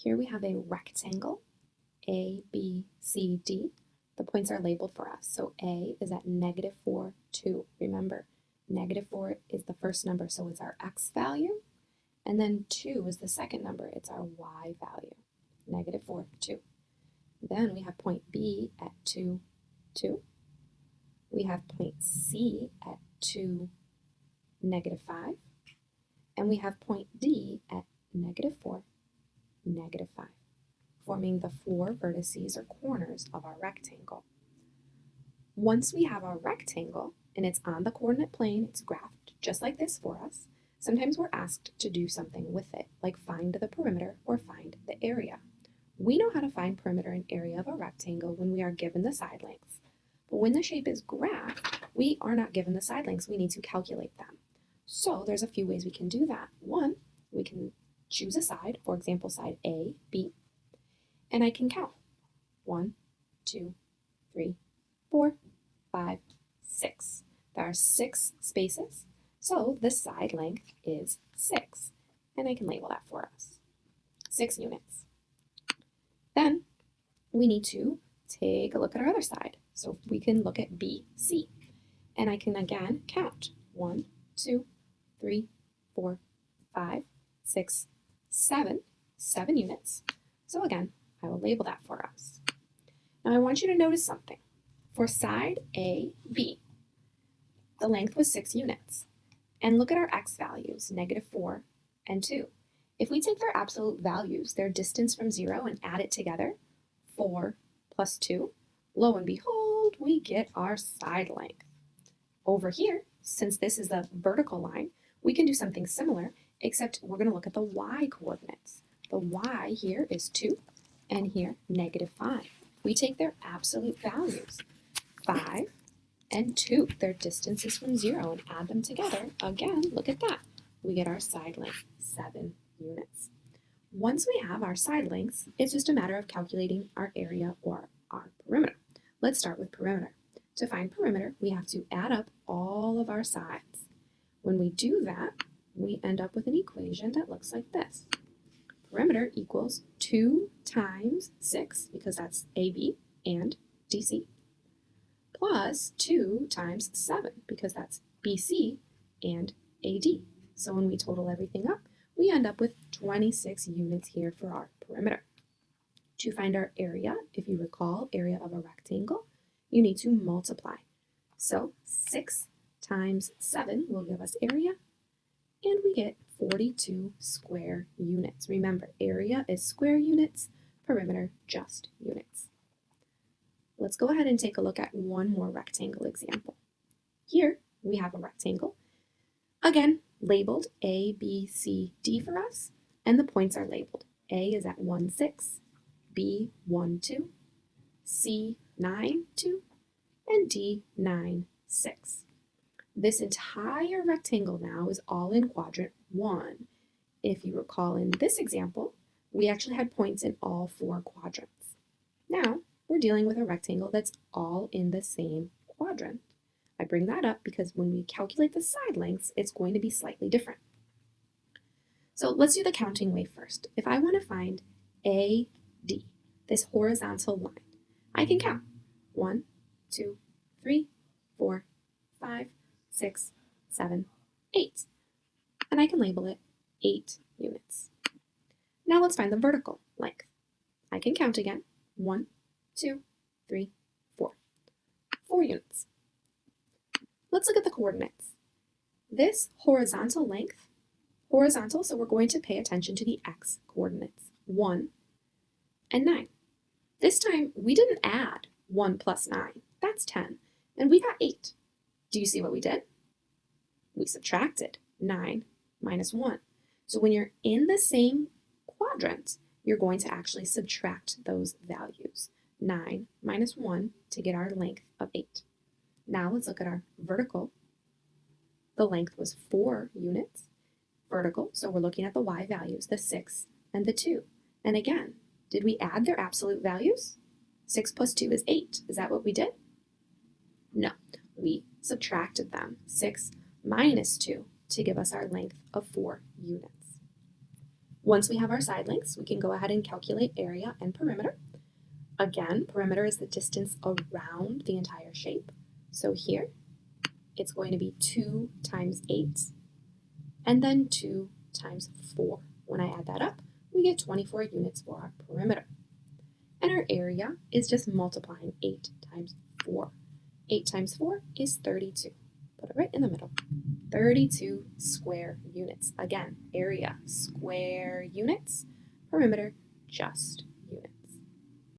Here we have a rectangle, A, B, C, D. The points are labeled for us. So A is at -4, 2. Remember, -4 is the first number, so it's our x value. And then 2 is the second number, it's our y value. -4, 2. Then we have point B at 2, 2. We have point C at 2, -5. And we have point D at -4, -5, forming the 4 vertices or corners of our rectangle. Once we have our rectangle and it's on the coordinate plane, it's graphed just like this for us, sometimes we're asked to do something with it, like find the perimeter or find the area. We know how to find perimeter and area of a rectangle when we are given the side lengths. But when the shape is graphed, we are not given the side lengths. We need to calculate them. So there's a few ways we can do that. One, we can choose a side, for example, side A, B, and I can count 1, 2, 3, 4, 5, 6. There are 6 spaces, so the side length is 6, and I can label that for us. 6 units. Then we need to take a look at our other side. So we can look at BC, and I can again count 1, 2, 3, 4, 5, 6, 7 units. So again, I will label that for us. Now I want you to notice something. For side AB, the length was 6 units. And look at our x values, -4 and 2. If we take their absolute values, their distance from 0, and add it together, 4 plus 2, lo and behold, we get our side length. Over here, since this is the vertical line, we can do something similar, except we're going to look at the y coordinates. The y here is 2, and here, -5. We take their absolute values, 5 and 2, their distances from 0, and add them together. Again, look at that. We get our side length, 7 units. Once we have our side lengths, it's just a matter of calculating our area or our perimeter. Let's start with perimeter. To find perimeter, we have to add up all of our sides. When we do that, we end up with an equation that looks like this. Perimeter equals 2 times 6, because that's AB and DC, plus 2 times 7, because that's BC and AD. So when we total everything up, we end up with 26 units here for our perimeter. To find our area, if you recall, area of a rectangle, you need to multiply. So 6 times 7 will give us area, and we get 42 square units. Remember, area is square units, perimeter just units. Let's go ahead and take a look at one more rectangle example. Here we have a rectangle, again labeled A, B, C, D for us, and the points are labeled. A is at 1, 6, B, 1, 2, C, 9, 2, and D, 9, 6. This entire rectangle now is all in quadrant 1. If you recall in this example, we actually had points in all 4 quadrants. Now, we're dealing with a rectangle that's all in the same quadrant. I bring that up because when we calculate the side lengths, it's going to be slightly different. So let's do the counting way first. If I want to find AD, this horizontal line, I can count 1, 2, 3, 4, 5, 6, 7, 8. And I can label it 8 units. Now let's find the vertical length. I can count again. 1, 2, 3, 4. 4 units. Let's look at the coordinates. This horizontal length, horizontal, so we're going to pay attention to the x coordinates, 1 and 9. This time, we didn't add 1 plus 9. That's 10. And we got 8. Do you see what we did? We subtracted 9 minus 1. So when you're in the same quadrant, you're going to actually subtract those values. 9 minus 1 to get our length of 8. Now let's look at our vertical. The length was 4 units. Vertical, so we're looking at the y values, the 6 and the 2. And again, did we add their absolute values? 6 plus 2 is 8. Is that what we did? No, we subtracted them. 6 minus 2 to give us our length of 4 units. Once we have our side lengths, we can go ahead and calculate area and perimeter. Again, perimeter is the distance around the entire shape. So here, it's going to be 2 times 8, and then 2 times 4. When I add that up, we get 24 units for our perimeter. And our area is just multiplying 8 times 4. 8 times 4 is 32. Put it right in the middle. 32 square units. Again, area, square units, perimeter, just